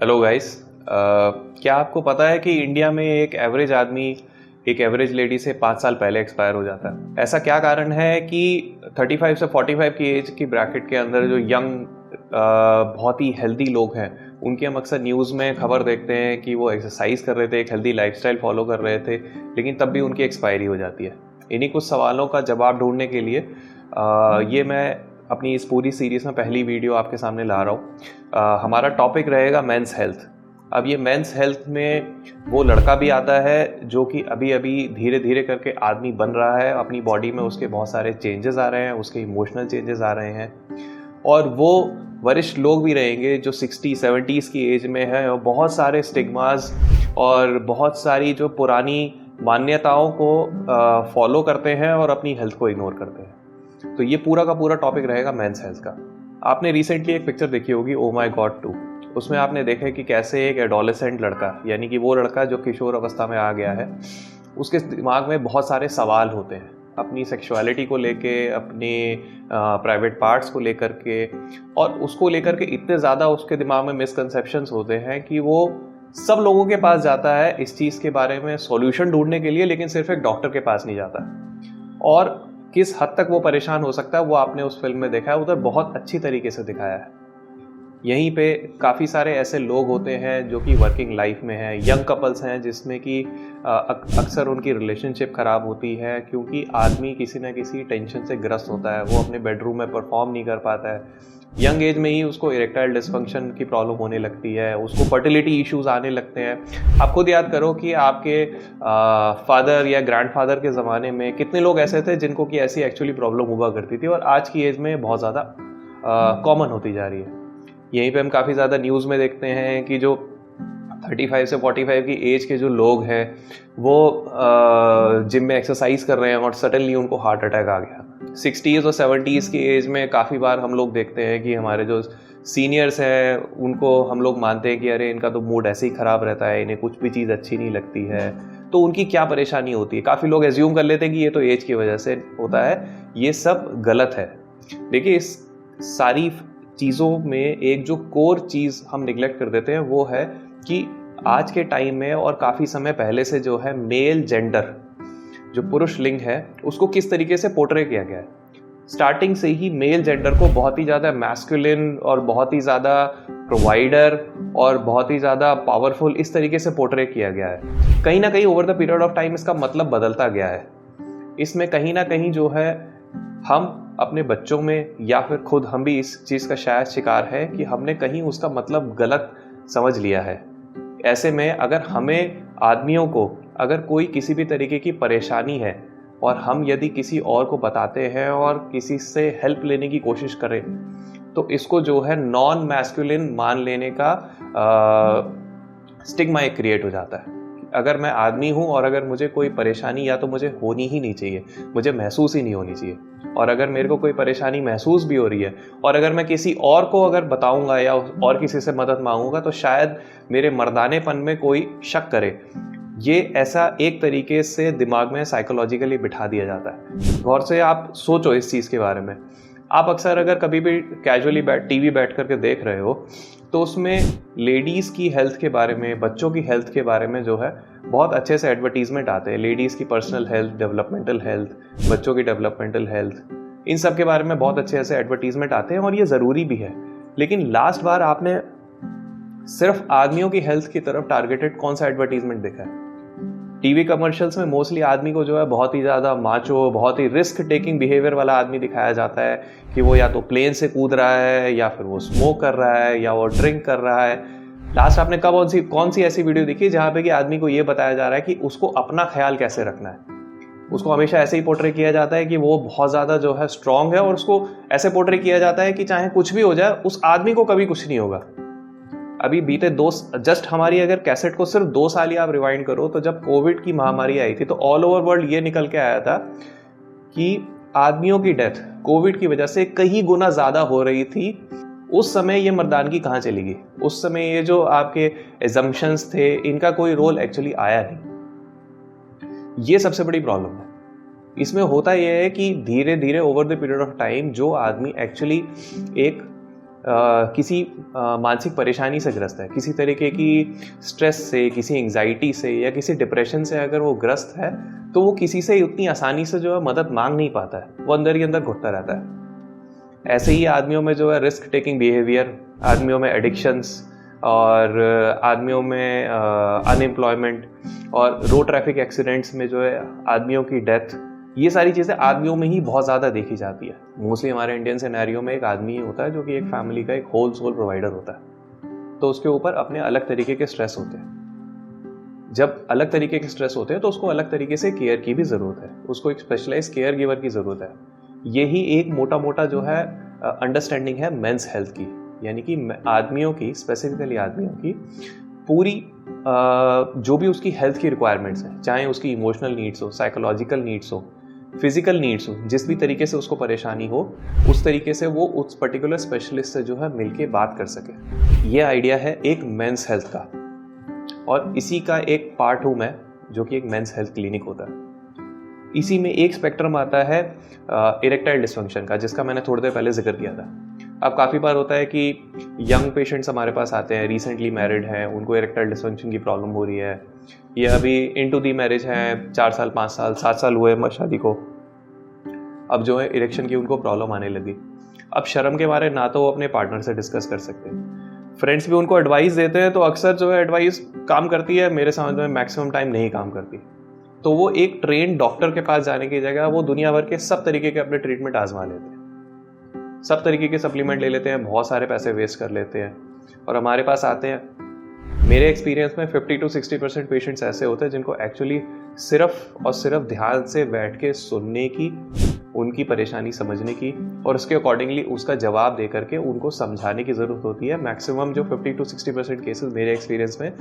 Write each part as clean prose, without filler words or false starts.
Hello guys. क्या आपको पता है कि इंडिया में एक एवरेज आदमी एक एवरेज लेडी से 5 साल पहले एक्सपायर हो जाता है। ऐसा क्या कारण है कि 35 से 45 की एज की ब्रैकेट के अंदर जो यंग बहुत ही हेल्दी लोग हैं उनकी हम अक्सर न्यूज़ में खबर देखते हैं कि वो एक्सरसाइज कर रहे थे, एक हेल्दी लाइफस्टाइल फॉलो कर रहे थे, लेकिन तब भी उनकी एक्सपायरी हो जाती है। इन्हीं कुछ सवालों का जवाब ढूंढने के लिए ये मैं अपनी इस पूरी सीरीज़ में पहली वीडियो आपके सामने ला रहा हूँ। हमारा टॉपिक रहेगा मेंस हेल्थ। अब ये मेंस हेल्थ में वो लड़का भी आता है जो कि अभी अभी धीरे धीरे करके आदमी बन रहा है, अपनी बॉडी में उसके बहुत सारे चेंजेस आ रहे हैं, उसके इमोशनल चेंजेस आ रहे हैं, और वो वरिष्ठ लोग भी रहेंगे जो 60-70s की एज में है और बहुत सारे स्टिग्मास और बहुत सारी जो पुरानी मान्यताओं को फॉलो करते हैं और अपनी हेल्थ को इग्नोर करते हैं। तो ये पूरा का पूरा टॉपिक रहेगा मेंस हेल्थ का। आपने रिसेंटली एक पिक्चर देखी होगी, ओ माई गॉड 2। उसमें आपने देखा कि कैसे एक एडोलेसेंट लड़का, यानी कि वो लड़का जो किशोर अवस्था में आ गया है, उसके दिमाग में बहुत सारे सवाल होते हैं अपनी सेक्सुअलिटी को लेके, अपने प्राइवेट पार्ट्स को लेकर के, और उसको लेकर के इतने ज़्यादा उसके दिमाग में मिसकंसेप्शंस होते हैं कि वो सब लोगों के पास जाता है इस चीज़ के बारे में सॉल्यूशन ढूंढने के लिए, लेकिन सिर्फ एक डॉक्टर के पास नहीं जाता। और किस हद तक वो परेशान हो सकता है वो आपने उस फिल्म में देखा है, उधर बहुत अच्छी तरीके से दिखाया है। यहीं पे काफ़ी सारे ऐसे लोग होते हैं जो कि वर्किंग लाइफ में हैं, यंग कपल्स हैं जिसमें कि अक्सर उनकी रिलेशनशिप ख़राब होती है क्योंकि आदमी किसी न किसी टेंशन से ग्रस्त होता है, वो अपने बेडरूम में परफॉर्म नहीं कर पाता है। यंग एज में ही उसको इरेक्टाइल डिस्फंक्शन की प्रॉब्लम होने लगती है, उसको फर्टिलिटी इश्यूज आने लगते हैं। आप खुद याद करो कि आपके फादर या ग्रैंडफादर के ज़माने में कितने लोग ऐसे थे जिनको कि ऐसी एक्चुअली प्रॉब्लम हुआ करती थी, और आज की एज में बहुत ज़्यादा कॉमन होती जा रही है। यहीं पे हम काफ़ी ज़्यादा न्यूज़ में देखते हैं कि जो 35 से 45 की एज के जो लोग हैं वो जिम में एक्सरसाइज कर रहे हैं और सडनली उनको हार्ट अटैक आ गया। 60s और 70s की एज में काफ़ी बार हम लोग देखते हैं कि हमारे जो सीनियर्स हैं उनको हम लोग मानते हैं कि अरे इनका तो मूड ऐसे ही ख़राब रहता है, इन्हें कुछ भी चीज़ अच्छी नहीं लगती है, तो उनकी क्या परेशानी होती है। काफ़ी लोग एज्यूम कर लेते हैं कि ये तो एज की वजह से होता है। ये सब गलत है। देखिए, इस सारी चीज़ों में एक जो कोर चीज़ हम निगलेक्ट कर देते हैं वो है कि आज के टाइम में और काफ़ी समय पहले से जो है मेल जेंडर, जो पुरुष लिंग है, उसको किस तरीके से पोर्ट्रे किया गया है। स्टार्टिंग से ही मेल जेंडर को बहुत ही ज़्यादा मैस्कुलिन और बहुत ही ज़्यादा प्रोवाइडर और बहुत ही ज़्यादा पावरफुल इस तरीके से पोर्ट्रे किया गया है। कहीं ना कहीं over the period of time इसका मतलब बदलता गया है। इसमें कहीं ना कहीं जो है हम अपने बच्चों में या फिर खुद हम भी इस चीज़ का शायद शिकार है कि हमने कहीं उसका मतलब गलत समझ लिया है। ऐसे में अगर हमें आदमियों को अगर कोई किसी भी तरीके की परेशानी है और हम यदि किसी और को बताते हैं और किसी से हेल्प लेने की कोशिश करें, तो इसको जो है नॉन मैस्कुलिन मान लेने का स्टिग्मा एक क्रिएट हो जाता है। अगर मैं आदमी हूँ और अगर मुझे कोई परेशानी या तो मुझे होनी ही नहीं चाहिए, मुझे महसूस ही नहीं होनी चाहिए, और अगर मेरे को कोई परेशानी महसूस भी हो रही है और अगर मैं किसी और को अगर बताऊंगा या और किसी से मदद मांगूंगा तो शायद मेरे मर्दानेपन में कोई शक करे। ये ऐसा एक तरीके से दिमाग में साइकोलॉजिकली बिठा दिया जाता है। गौर से आप सोचो इस चीज़ के बारे में। आप अक्सर अगर कभी भी कैजुअली टीवी बैठ करके देख रहे हो तो उसमें लेडीज़ की हेल्थ के बारे में, बच्चों की हेल्थ के बारे में जो है बहुत अच्छे से एडवर्टीजमेंट आते हैं। लेडीज़ की पर्सनल हेल्थ, डेवलपमेंटल हेल्थ, बच्चों की डेवलपमेंटल हेल्थ, इन सब के बारे में बहुत अच्छे से एडवर्टीजमेंट आते हैं और ये ज़रूरी भी है। लेकिन लास्ट बार आपने सिर्फ आदमियों की हेल्थ की तरफ टारगेटेड कौन सा एडवर्टीजमेंट देखा है? टीवी कमर्शियल्स में मोस्टली आदमी को जो है बहुत ही ज़्यादा माचो, बहुत ही रिस्क टेकिंग बिहेवियर वाला आदमी दिखाया जाता है कि वो या तो प्लेन से कूद रहा है या फिर वो स्मोक कर रहा है या वो ड्रिंक कर रहा है। लास्ट आपने कौन सी ऐसी वीडियो देखी जहाँ पे कि आदमी को ये बताया जा रहा है कि उसको अपना ख्याल कैसे रखना है? उसको हमेशा ऐसे ही पोर्ट्रे किया जाता है कि वो बहुत ज़्यादा जो है स्ट्रांग है, और उसको ऐसे पोर्ट्रे किया जाता है कि चाहे कुछ भी हो जाए उस आदमी को कभी कुछ नहीं होगा। अभी बीते जस्ट हमारी अगर कैसेट को सिर्फ 2 साल ही आप रिवाइंड करो तो जब कोविड की महामारी आई थी तो ऑल ओवर वर्ल्ड ये निकल के आया था कि आदमियों की डेथ कोविड की वजह से कई गुना ज़्यादा हो रही थी। उस समय ये मर्दानगी कहाँ चली गई? उस समय ये जो आपके एजम्पशंस थे इनका कोई रोल एक्चुअली आया नहीं। ये सबसे बड़ी प्रॉब्लम है। इसमें होता यह है कि धीरे धीरे over the period of time जो आदमी एक्चुअली एक किसी मानसिक परेशानी से ग्रस्त है, किसी तरीके की स्ट्रेस से, किसी एंग्जाइटी से या किसी डिप्रेशन से अगर वो ग्रस्त है तो वो किसी से उतनी आसानी से जो है मदद मांग नहीं पाता है, वो अंदर ही अंदर घुटता रहता है। ऐसे ही आदमियों में जो है रिस्क टेकिंग बिहेवियर, आदमियों में एडिक्शंस और आदमियों में अनएम्प्लॉयमेंट और रोड ट्रैफिक एक्सीडेंट्स में जो है आदमियों की डेथ, ये सारी चीज़ें आदमियों में ही बहुत ज़्यादा देखी जाती है। मोस्टली हमारे इंडियन सिनेरियो में एक आदमी ही होता है जो कि एक फैमिली का एक होल सोल प्रोवाइडर होता है, तो उसके ऊपर अपने अलग तरीके के स्ट्रेस होते हैं। जब अलग तरीके के स्ट्रेस होते हैं तो उसको अलग तरीके से केयर की भी ज़रूरत है, उसको एक स्पेशलाइज केयर गिवर की ज़रूरत है। यही एक मोटा मोटा जो है अंडरस्टैंडिंग है मेंस हेल्थ की, यानी कि आदमियों की, स्पेसिफिकली आदमियों की पूरी जो भी उसकी हेल्थ की रिक्वायरमेंट्स हैं, चाहे उसकी इमोशनल नीड्स हो, साइकोलॉजिकल नीड्स हो, फिजिकल नीड्स हो, जिस भी तरीके से उसको परेशानी हो उस तरीके से वो उस पर्टिकुलर स्पेशलिस्ट से जो है मिलके बात कर सके। ये आइडिया है एक मेंस हेल्थ का, और इसी का एक पार्ट हूँ मैं, जो कि एक मेंस हेल्थ क्लिनिक होता है। इसी में एक स्पेक्ट्रम आता है इरेक्टाइल डिस्फंक्शन का, जिसका मैंने थोड़ी देर पहले जिक्र किया था। अब काफ़ी बार होता है कि यंग पेशेंट्स हमारे पास आते हैं, रिसेंटली मैरिड हैं, उनको इरेक्टाइल डिस्फंक्शन की प्रॉब्लम हो रही है, या अभी इनटू दी मैरिज हैं, 4 साल 5 साल 7 साल हुए शादी को, अब जो है इरेक्शन की उनको प्रॉब्लम आने लगी। अब शर्म के मारे ना तो वो अपने पार्टनर से डिस्कस कर सकते हैं, फ्रेंड्स भी उनको एडवाइस देते हैं तो अक्सर जो है एडवाइस काम करती है, मेरे समझ में मैक्सिमम टाइम नहीं काम करती। तो वो एक ट्रेन डॉक्टर के पास जाने की जगह वो दुनिया भर के सब तरीके के अपने ट्रीटमेंट आजमा लेते हैं, सब तरीके के सप्लीमेंट ले लेते हैं, बहुत सारे पैसे वेस्ट कर लेते हैं और हमारे पास आते हैं। मेरे एक्सपीरियंस में 50 to 60% पेशेंट्स ऐसे होते हैं जिनको एक्चुअली सिर्फ और सिर्फ ध्यान से बैठ के सुनने की, उनकी परेशानी समझने की और उसके अकॉर्डिंगली उसका जवाब दे करके उनको समझाने की ज़रूरत होती है। मैक्सिमम जो 50 to 60% केसेस मेरे एक्सपीरियंस में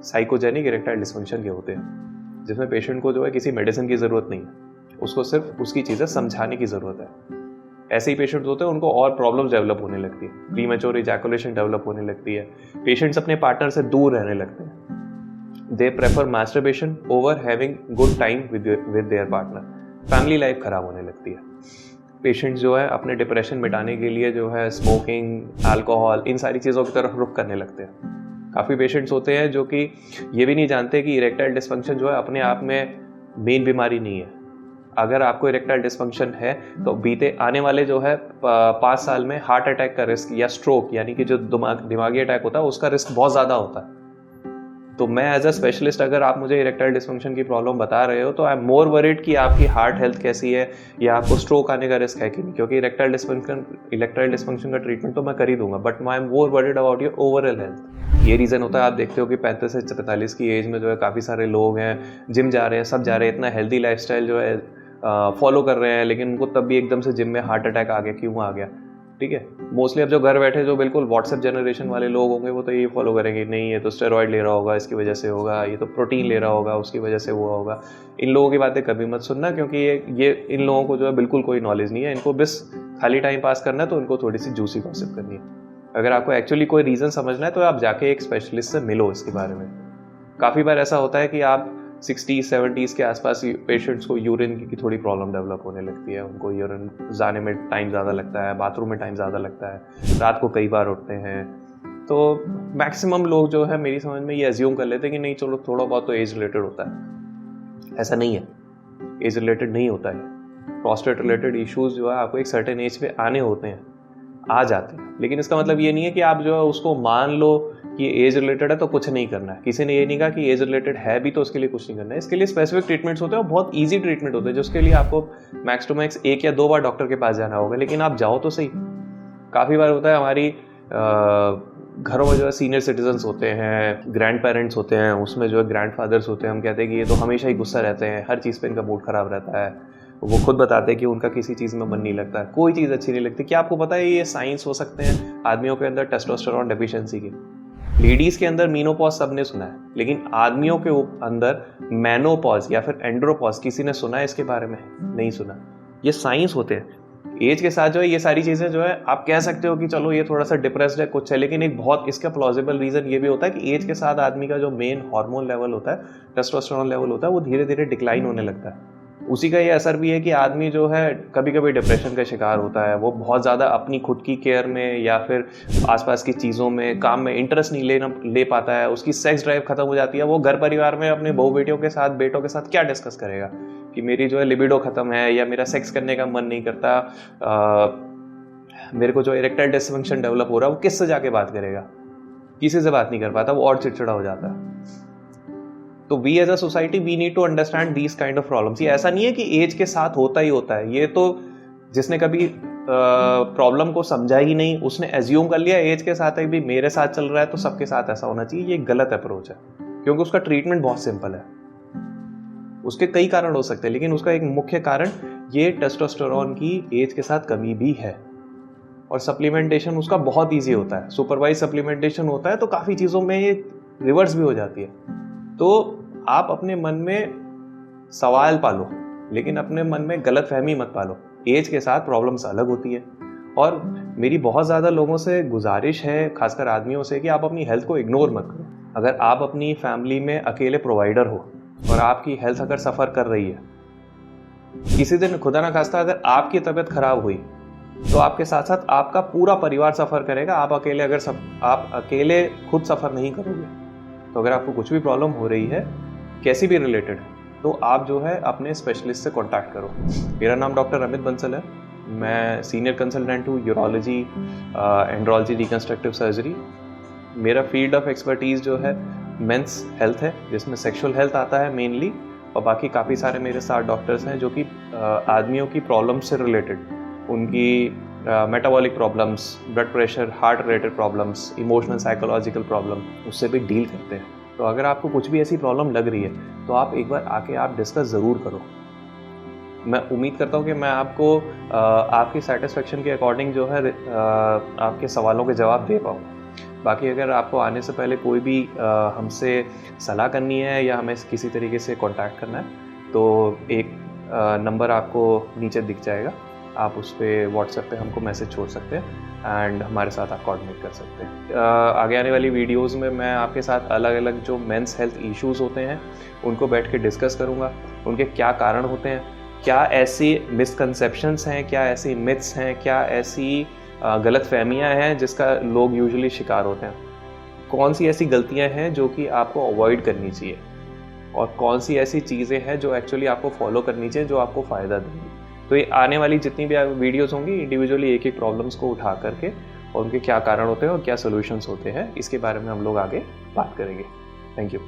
साइकोजेनिक इरेक्टाइल डिस्फंक्शन के होते हैं, जिसमें पेशेंट को जो है किसी मेडिसिन की ज़रूरत नहीं है, उसको सिर्फ उसकी चीज़ें समझाने की ज़रूरत है। ऐसे ही पेशेंट्स होते हैं उनको और प्रॉब्लम्स डेवलप होने लगती है, प्रीमैच्योर इजैकुलेशन डेवलप होने लगती है, पेशेंट्स अपने पार्टनर से दूर रहने लगते हैं, they prefer masturbation over having good time with their partner, family life खराब होने लगती है। पेशेंट्स जो है अपने डिप्रेशन मिटाने के लिए जो है स्मोकिंग, अल्कोहल, इन सारी चीज़ों की तरफ रुख करने लगते हैं। काफ़ी पेशेंट्स होते हैं जो कि ये भी नहीं जानते कि इरेक्टाइल डिस्फंक्शन जो है अपने आप में मेन बीमारी नहीं है। अगर आपको इरेक्टाइल डिस्फंक्शन है तो बीते आने वाले जो है 5 साल में हार्ट अटैक का रिस्क या स्ट्रोक, यानी कि जो दिमागी अटैक होता है, उसका रिस्क बहुत ज़्यादा होता है। तो मैं एज अ स्पेशलिस्ट, अगर आप मुझे इरेक्टाइल डिस्फंक्शन की प्रॉब्लम बता रहे हो तो आई एम मोर वरीड कि आपकी हार्ट हेल्थ कैसी है या आपको स्ट्रोक आने का रिस्क है कि नहीं, क्योंकि इरेक्टाइल डिस्फंक्शन का ट्रीटमेंट तो मैं कर ही दूंगा, but I am more worried about your overall health. ये रीज़न होता है, आप देखते हो कि 35 से 45 की एज में जो है काफ़ी सारे लोग हैं, जिम जा रहे हैं, सब जा रहे हैं, इतना हेल्दी लाइफस्टाइल जो है फॉलो कर रहे हैं, लेकिन उनको तब भी एकदम से जिम में हार्ट अटैक आ गया, क्यों आ गया? ठीक है, मोस्टली अब जो घर बैठे जो बिल्कुल व्हाट्सएप जनरेशन वाले लोग होंगे वो तो ये फॉलो करेंगे, नहीं ये तो स्टेरॉइड ले रहा होगा इसकी वजह से होगा, ये तो प्रोटीन ले रहा होगा उसकी वजह से हुआ होगा। इन लोगों की बातें कभी मत सुनना, क्योंकि ये इन लोगों को जो है बिल्कुल कोई नॉलेज नहीं है, इनको बस खाली टाइम पास करना है, तो इनको थोड़ी सी जूसी गॉसिप करनी है। अगर आपको एक्चुअली कोई रीज़न समझना है तो आप जाके एक स्पेशलिस्ट से मिलो इसके बारे में। काफ़ी बार ऐसा होता है कि आप 60-70s के आसपास पेशेंट्स को यूरिन की थोड़ी प्रॉब्लम डेवलप होने लगती है, उनको यूरिन जाने में टाइम ज़्यादा लगता है, बाथरूम में टाइम ज़्यादा लगता है, रात को कई बार उठते हैं। तो मैक्सिमम लोग जो है मेरी समझ में ये एज्यूम कर लेते हैं कि नहीं चलो थोड़ा बहुत तो एज रिलेटेड होता है। ऐसा नहीं है, एज रिलेटेड नहीं होता है। प्रोस्टेट रिलेटेड इश्यूज़ जो है आपको एक सर्टेन एज पे आने होते हैं, आ जाते हैं, लेकिन इसका मतलब ये नहीं है कि आप जो है उसको मान लो कि एज रिलेटेड है तो कुछ नहीं करना है। किसी ने ये नहीं कहा कि एज रिलेटेड है भी तो उसके लिए कुछ नहीं करना है। इसके लिए स्पेसिफिक ट्रीटमेंट्स होते हैं और बहुत इजी ट्रीटमेंट होते हैं, जिसके लिए आपको मैक्स टू मैक्स 1 या 2 बार डॉक्टर के पास जाना होगा, लेकिन आप जाओ तो सही। काफ़ी बार होता है हमारी घरों में जो है सीनियर सिटीजन्स होते हैं, ग्रैंड पेरेंट्स होते हैं, उसमें जो है ग्रैंड फादर्स होते हैं, हम कहते हैं कि ये तो हमेशा ही गुस्सा रहते हैं, हर चीज़ पर इनका मूड ख़राब रहता है। वो खुद बताते हैं कि उनका किसी चीज़ में मन नहीं लगता है, कोई चीज़ अच्छी नहीं लगती। क्या आपको पता है ये साइंस हो सकते हैं आदमियों के अंदर टेस्टोस्टेरोन डेफिशिएंसी की? लेडीज़ के अंदर मीनोपॉज सबने सुना है, लेकिन आदमियों के अंदर मेनोपॉज या फिर एंड्रोपॉज किसी ने सुना है इसके बारे में? नहीं सुना। ये साइंस होते हैं। एज के साथ जो है ये सारी चीज़ें जो है आप कह सकते हो कि चलो ये थोड़ा सा डिप्रेस्ड है कुछ है, लेकिन एक बहुत इसका प्लॉजिबल रीज़न ये भी होता है कि एज के साथ आदमी का जो मेन हार्मोन लेवल होता है, टेस्टोस्टेरोन लेवल होता है, वो धीरे धीरे डिक्लाइन होने लगता है। उसी का ये असर भी है कि आदमी जो है कभी कभी डिप्रेशन का शिकार होता है, वो बहुत ज़्यादा अपनी खुद की केयर में या फिर आसपास की चीज़ों में, काम में इंटरेस्ट नहीं ले पाता है, उसकी सेक्स ड्राइव खत्म हो जाती है। वो घर परिवार में अपने बहू बेटियों के साथ, बेटों के साथ क्या डिस्कस करेगा कि मेरी जो है लिबिडो खत्म है या मेरा सेक्स करने का मन नहीं करता, मेरे को जो इरेक्टाइल डिसफंक्शन डेवलप हो रहा है, वो किससे जाके बात करेगा? किसी से बात नहीं कर पाता, वो और चिड़चिड़ा हो जाता है। तो we as a society we need to understand these kind of problems. ये ऐसा नहीं है कि एज के साथ होता ही होता है, ये तो जिसने कभी प्रॉब्लम को समझा ही नहीं, उसने एज्यूम कर लिया एज के साथ है भी मेरे साथ चल रहा है तो सबके साथ ऐसा होना चाहिए। ये गलत अप्रोच है, क्योंकि उसका ट्रीटमेंट बहुत सिंपल है। उसके कई कारण हो सकते हैं, लेकिन उसका एक मुख्य कारण ये टेस्टोस्टेरोन की एज के साथ कमी भी है। और सप्लीमेंटेशन उसका बहुत ईजी होता है, सुपरवाइज सप्लीमेंटेशन होता है, तो काफ़ी चीज़ों में ये रिवर्स भी हो जाती है। तो आप अपने मन में सवाल पालो, लेकिन अपने मन में गलत फहमी मत पालो। एज के साथ प्रॉब्लम्स अलग होती है। और मेरी बहुत ज़्यादा लोगों से गुजारिश है, खासकर आदमियों से, कि आप अपनी हेल्थ को इग्नोर मत करो। अगर आप अपनी फैमिली में अकेले प्रोवाइडर हो और आपकी हेल्थ अगर सफ़र कर रही है, किसी दिन खुदा ना खास्ता अगर आपकी तबीयत खराब हुई तो आपके साथ साथ आपका पूरा परिवार सफ़र करेगा। आप अकेले खुद सफ़र नहीं करोगे। तो अगर आपको कुछ भी प्रॉब्लम हो रही है, कैसी भी रिलेटेड, तो आप जो है अपने स्पेशलिस्ट से कांटेक्ट करो। मेरा नाम डॉक्टर अमित बंसल है। मैं सीनियर कंसल्टेंट हूँ यूरोलॉजी, एंड्रोलॉजी, रिकंस्ट्रक्टिव सर्जरी। मेरा फील्ड ऑफ एक्सपर्टीज़ जो है मेंस हेल्थ है, जिसमें सेक्सुअल हेल्थ आता है मेनली, और बाकी काफ़ी सारे मेरे साथ डॉक्टर्स हैं जो कि आदमियों की प्रॉब्लम से रिलेटेड, उनकी metabolic problems, blood pressure, heart related problems, emotional psychological problem, उससे भी डील करते हैं। तो अगर आपको कुछ भी ऐसी प्रॉब्लम लग रही है तो आप एक बार आके आप डिस्कस ज़रूर करो। मैं उम्मीद करता हूँ कि मैं आपको आपकी सेटिस्फेक्शन के अकॉर्डिंग जो है आपके सवालों के जवाब दे पाऊँ। बाकी अगर आपको आने से पहले कोई भी हमसे सलाह करनी है या हमें किसी तरीके से कांटेक्ट करना है, तो एक नंबर आपको नीचे दिख जाएगा, आप उस पर व्हाट्सएप पे हमको मैसेज छोड़ सकते हैं एंड हमारे साथ आप कोऑर्डिनेट कर सकते हैं। आगे आने वाली वीडियोस में मैं आपके साथ अलग अलग जो मेंस हेल्थ इश्यूज़ होते हैं उनको बैठ के डिस्कस करूँगा, उनके क्या कारण होते हैं, क्या ऐसी मिसकंसेप्शंस हैं, क्या ऐसी मिथ्स हैं, क्या ऐसी गलत फहमियाँ हैं जिसका लोग यूजुअली शिकार होते हैं, कौन सी ऐसी गलतियाँ हैं जो कि आपको अवॉइड करनी चाहिए, और कौन सी ऐसी चीज़ें हैं जो एक्चुअली आपको फॉलो करनी चाहिए जो आपको फ़ायदा देंगी। तो ये आने वाली जितनी भी वीडियोस होंगी, इंडिविजुअली एक एक प्रॉब्लम्स को उठा करके और उनके क्या कारण होते हैं और क्या सोल्यूशंस होते हैं, इसके बारे में हम लोग आगे बात करेंगे। Thank you.